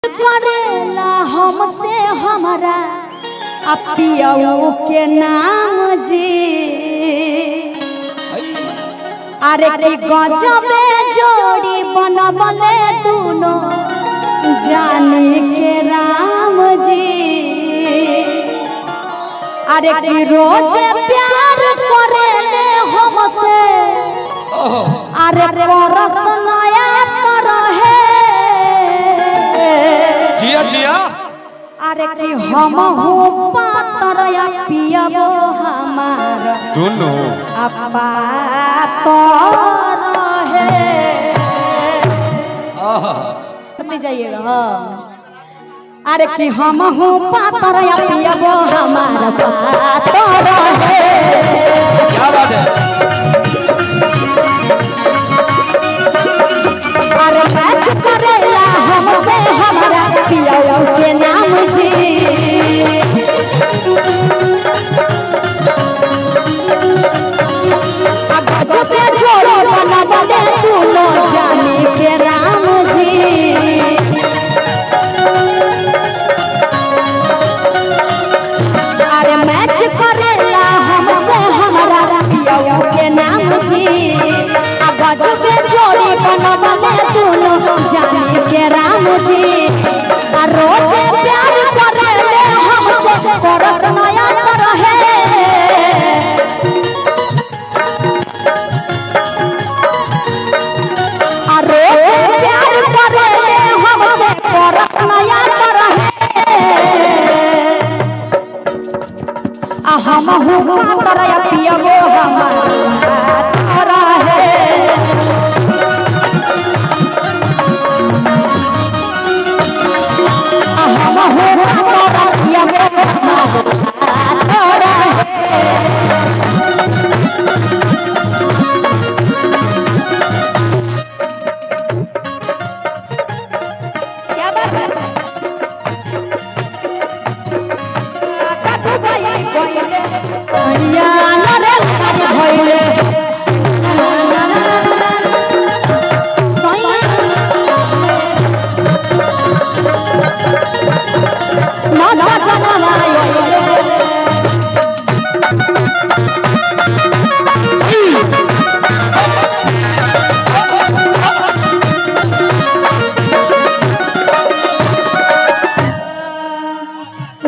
करेला हमसे हमारा पियाऊ के नाम जी। अरे की गजबे जोड़ी बनबले दोनों जाने के राम जी। अरे की रोज प्यार करेले हमसे अरे परस नया तरह जिया जिया। अरे कि हम हो पातर या पियबो हमार दोनों अपा तर है। जाइएगा अरे कि हम हो पातर या पियबो हमार पातर है। क्या बात है। अरे मैच करेला हमसे हमारा पियाऊ के नाम जी। अब जो जोड़ी बनबले दोनों जाने के राम जी। अरे मैच करेला हमसे हमारा पियाऊ के नाम जी। अब जो जोड़ी बनबले दोनों जाने के राम जी। रोज प्यार करेले हमसे परस नया तरह रोज प्यार करेले हमसे परस नया तरह हम हो पातर या पियबो हमार है।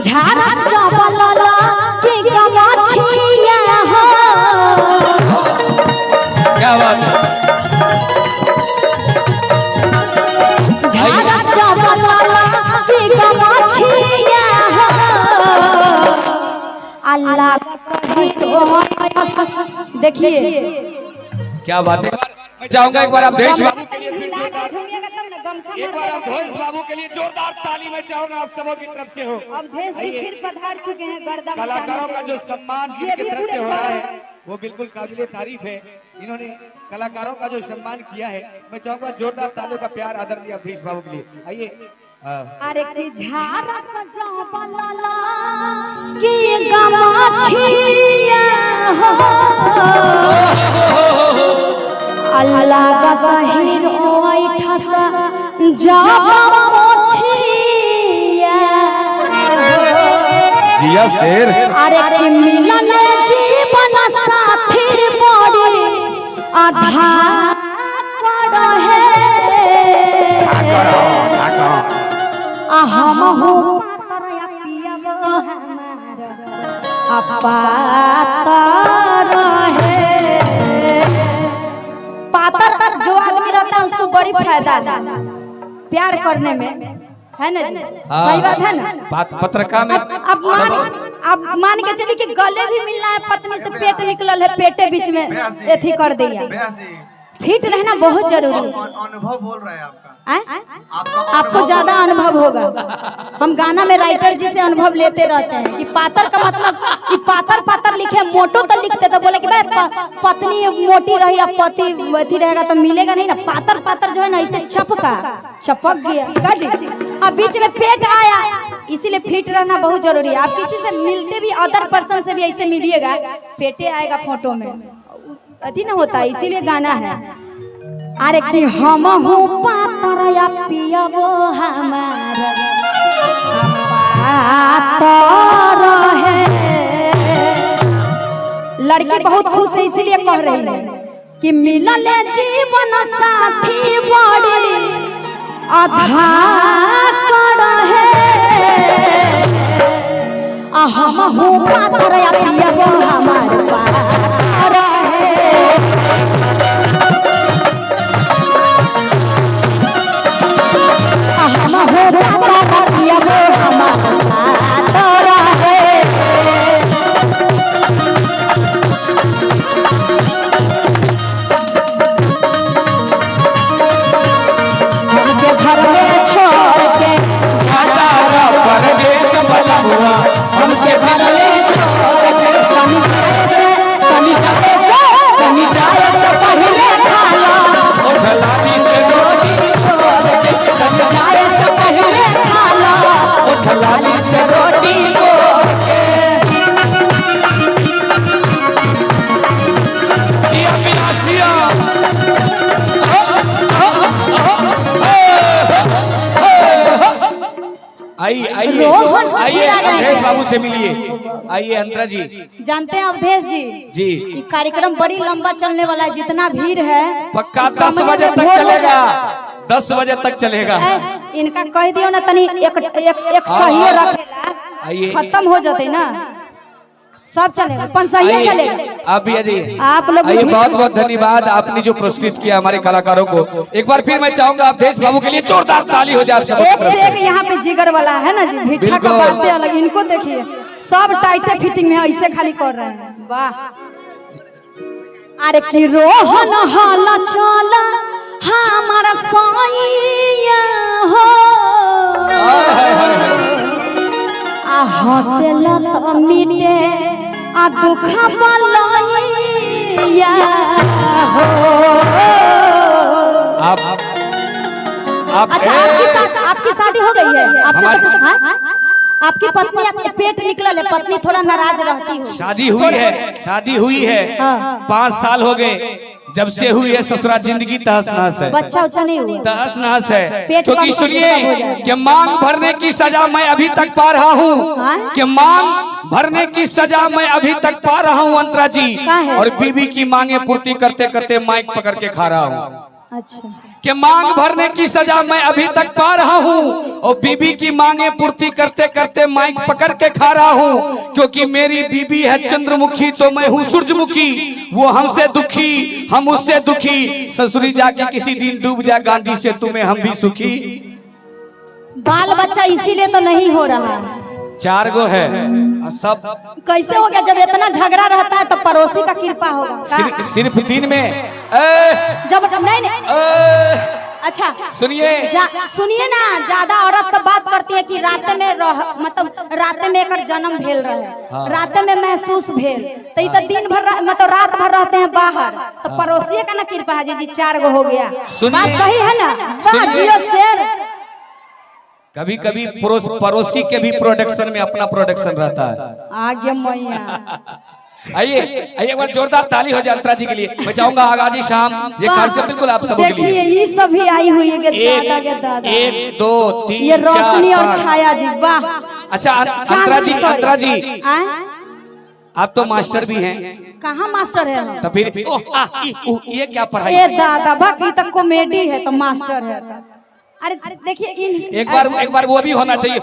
झारा चबलला के गमछिया हो। क्या बात है। झारा चबलला के गमछिया हो। अल्लाह का सही देखिए क्या बात है। मैं चाहूंगा एक बार आप देश बाबू के लिए एक बार आप धोष बाबू के लिए जोरदार ताली मैं चाहूंगा आप सबों की तरफ से हो। अवधेश जी फिर पधार चुके हैं गर्दा कलाकारों का जो सम्मान जिनकी तरफ से हो रहा है वो बिल्कुल काबिले तारीफ है। इन्होंने कलाकारों का जो सम्मान किया है मैं चाहूंगा जोरदार तालियों का प्यार आदरणीय अवधेश बाबू के लिए। आइए। अरे की झारा सजबलला के गमछिया हो। अल्लाह का सहीर ओइठा सा जामछिया जिया शेर। अरे कि मिलन जीवन साथी बड़ी आधार है। हम हो पातर या पियबो हमार पातर है। पातर जो आदमी रहता है उसको बड़ी फायदा है प्यार करने में, है ना जी? सही बात है ना। पत्रकार में अब मान के चलिए कि गले भी मिलना है पत्नी से पेट निकलल है पेटे बीच में एथी कर दिया। फिट रहना बहुत जरूरी है। अनुभव बोल रहे हैं आपका। आपको ज्यादा अनुभव होगा। हम गाना में राइटर जी से अनुभव लेते रहते हैं कि पातर का मतलब कि पातर पातर लिखे मोटो तो लिखते तो बोले कि भाई पत्नी मोटी रही अब पति अथी रहेगा तो मिलेगा नहीं ना। पातर पातर जो है ना ऐसे चपक गया का जी। अब बीच में पेट आया इसीलिए फिट रहना बहुत जरूरी है। आप किसी से मिलते भी अदर पर्सन से भी ऐसे मिलिएगा पेटे आएगा फोटो में अथी ना होता है। इसीलिए गाना है अरे कि हम हो पातर या पियबो हमार पातर है। लड़की बहुत खुश है इसलिए कह रही है कि मिलल जीवन साथी बड़ी आधार है। हम हो पातर या पियबो हमार पातर है। हम हो पातर पियबो हमार पातर है। हमके घर में छोड़ के तारा परदेश वाला हुआ हमके घर में छोड़ के कनी चाय से पहले खाला ओ झलानी से रोटी छोड़ के चाय से पहले खाला ओ झलानी से रोटी छोड़ के जिया पिया जिया आइए आइए रोहन आइए फिर आ गए अवधेश हैं। बाबू से मिलिए। आइए अंतरा जी। जानते हैं अवधेश जी जी ये कार्यक्रम बड़ी लंबा चलने वाला है। जितना भीड़ है पक्का 10 कमरे बजे में तक भोर हो चलेगा। जाए। 10 बजे तक चलेगा। इनका कह दियो ना तनी एक सही रखेला आइए। खत्म हो जाते ना सब चलेगा अपन सही आइए, चलेगा। आप भी आइए। आप लोग आइए भी- बहुत बहुत धन्यवाद आपने जो पुरस्कृत किया हमारे कलाकारों को। एक बार फिर मैं चाहूंगा अवधेश बाबू के लिए जोरदार ताली हो जाए आप सबकी एक तरफ से से। एक यहाँ पे जिगर वाला है ना जी भिट्ठा का बिल्कुल। बातें अलग। इनको देखिए सब टाइटे फिटिंग में ऐसे खाली कर रहे हैं। वाह अरे कि रोहन हाला चला हमारा साईया हो आ हंसेला तो मिटे आ दुख बलैया हो। आप अच्छा आपकी शादी हो गई है आपसे हमारी- तो हाँ? आपकी पत्नी आपके पेट निकलल है। पत्नी थोड़ा नाराज रहती हो। शादी हुई है शादी हुई है हाँ। 5 साल हो गए जब से हुई है ससुरा जिंदगी तहस नहस है। बच्चा उच्चा नहीं हुआ। तहस नहस है पेट क्योंकि कम सुनिए सब हो जाएगा। कि मांग भरने की सजा मैं अभी तक पा रहा हूँ हाँ? कि मांग भरने की सजा मैं अभी तक पा रहा हूँ अंतरा जी। क्या है? और बीवी की मांगे पूर्ति करते करते माइक पकड़ के खा रहा हूँ अच्छा कि मांग भरने की सजा मैं अभी तक पा रहा हूँ और बीबी की मांगे पूर्ति करते करते माइक पकड़ के खा रहा हूँ। क्योंकि मेरी बीबी है चंद्रमुखी तो मैं हूँ सूरजमुखी। वो हमसे दुखी हम उससे दुखी। ससुरी जाके किसी दिन डूब जा गांधी से तुम्हें हम भी सुखी। बाल बच्चा इसीलिए तो नहीं हो रहा है। 4 गो है और सब कैसे हो गया? जब इतना झगड़ा रहता है तो पड़ोसी का कृपा होगा का? सिर्फ दिन में जब नहीं अच्छा सुनिए सुनिए ना ज्यादा औरत से बात करती है कि रात में मतलब रात में एक जन्म भेल रहे हाँ। रात में महसूस भेल तो तो दिन भर मतलब रात भर रहते हैं बाहर तो पड़ोसी का ना कृपा है जी 4 गो हो गया। सुनिए। बात सही है ना? वाह सुनिए। जियो शेर। कभी कभी पड़ोसी के भी प्रोडक्शन में अपना प्रोडक्शन रहता है। आगे मैया आइए आइए एक बार जोरदार ताली हो जाए अंतरा जी के लिए। मैं चाहूंगा आगाजी शाम ये कार्यक्रम बिल्कुल आप सबों के देखिए लिए। ये सभी आई हुई है के दादा 1 2 3 ये रोशनी 4 और 5। छाया जी वाह। अच्छा अंतरा जी आए? आप तो मास्टर भी हैं कहाँ मास्टर है हम? तो फिर ये क्या पढ़ाई? ये दादा बाकी तक कॉमेडी है तो मास्टर है तो। अरे देखिए एक बार वो भी होना चाहिए।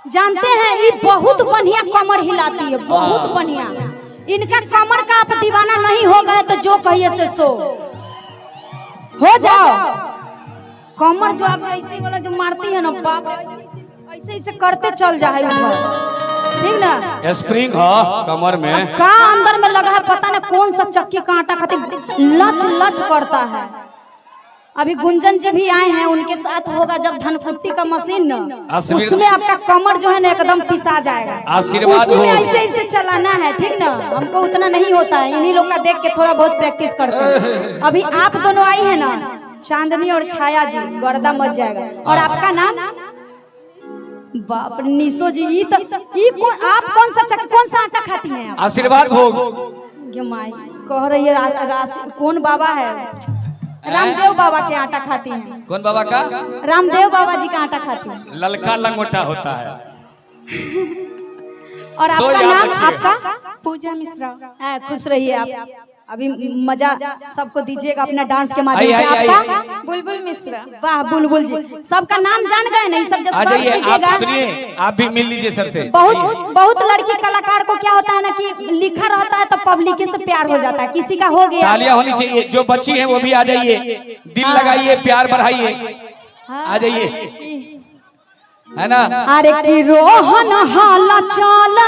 जानते हैं ये बहुत बढ़िया कमर हिलाती है बहुत बढ़िया। इनका कमर का आप दीवाना नहीं हो गए तो जो कहिए से सो हो जाओ। कमर जो आप ऐसे वाला जो मारती है ना बाप ऐसे ऐसे करते चल जाए उधर ठीक ना। स्प्रिंग हो कमर में का अंदर में लगा है पता नहीं कौन सा चक्की कांटा खातिर लच लच करता है। अभी गुंजन जी भी आए हैं उनके साथ होगा जब धनकुट्टी का मशीन न उसमें आपका कमर जो है ना एकदम पिसा जाएगा। आशीर्वाद उसी में हो। ऐसे ऐसे चलाना है ठीक ना। हमको उतना नहीं होता है इन्हीं लोग का देख के थोड़ा बहुत प्रैक्टिस करते हैं। अभी आप दोनों आई है ना चांदनी और छाया जी गर्दा मच जाएगा। और आपका नाम? बाप रे निशो जी आप कौन सा आटा खाती हैं? आशीर्वाद भोग माई कह रही है कौन बाबा है? रामदेव बाबा के आटा खाती हैं। कौन बाबा का? रामदेव बाबा जी का आटा खाती हैं। ललका लंगोटा होता है। और सो आपका याद नाम? रखिए। आपका? पूजा मिश्रा। खुश रहिए आप। अभी मजा सबको दीजिएगा अपना डांस के माध्यम से। आपका? बुलबुल मिश्रा। वाह बुलबुल जी, सबका नाम जान गए नहीं? सब जब आ सर्च जाइए, कीजिएगा। आप सुनिए, आप भी मिल लीजिए सर से। बहुत लड़की कलाकार को क्या होता है ना कि लिखा रहता है तो पब्लिक से प्यार हो जाता है। किसी का हो गया, तालियां होनी चाहिए। जो बच्ची है वो भी आ जाइए, दिल लगाइए, प्यार बढ़ाइए, आ जाइए, है ना? अरे कि रोहन हाला चाला।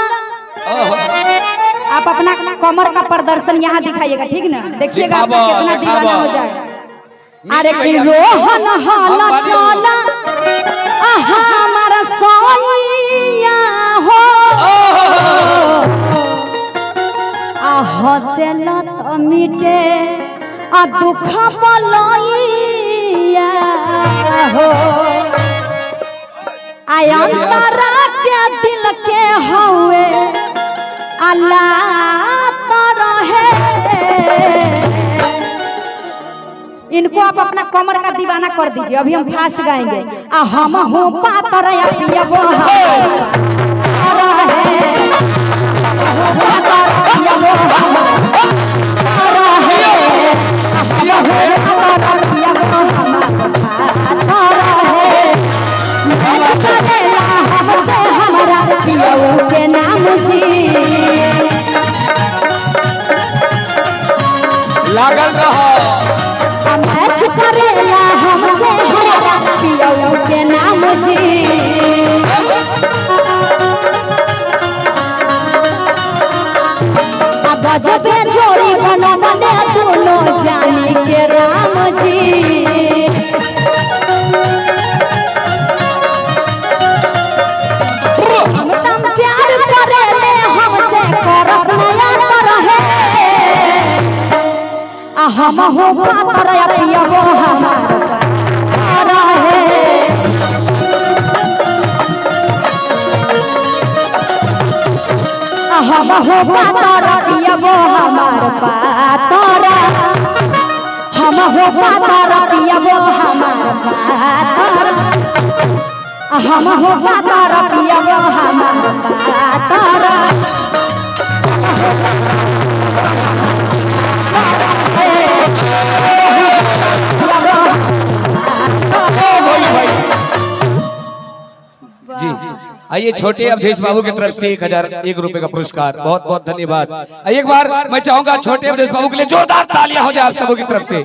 आप अपना कमर का प्रदर्शन यहाँ दिखाइएगा, ठीक ना? देखिएगा आपका कितना दीवाना हो जाए। अरे कि रोहन हाला चाला हमारा सोनिया हो हसेल तो मिटे दुख बलैया हो अंतरा के दिल के हुए अल्लाह तो रहे। इनको आप अपना कमर का दीवाना कर दीजिए। अभी हम फास्ट गाएंगे। हम हो पातर या पियबो के नाम जी लागल रहो। मैच करेला हमसे हमारा पियऊ के नाम जी। गजबे जोड़ी बनवले दोनों जानी के राम जी। हम तम प्यार करेले हमसे करस नया रहे। हम हो पातर पियबो हमारा है। हम हो पातर पियबो हमार पातर। हम हो पातर पियबो हमार पातर। हम हो पातर पियबो हमार पातर। जी आइए, छोटे अवधेश बाबू की तरफ से 1001 रुपए का पुरस्कार, बहुत बहुत धन्यवाद। एक बार मैं चाहूंगा छोटे अवधेश बाबू के लिए जोरदार तालियां हो जाए आप सबों की तरफ से।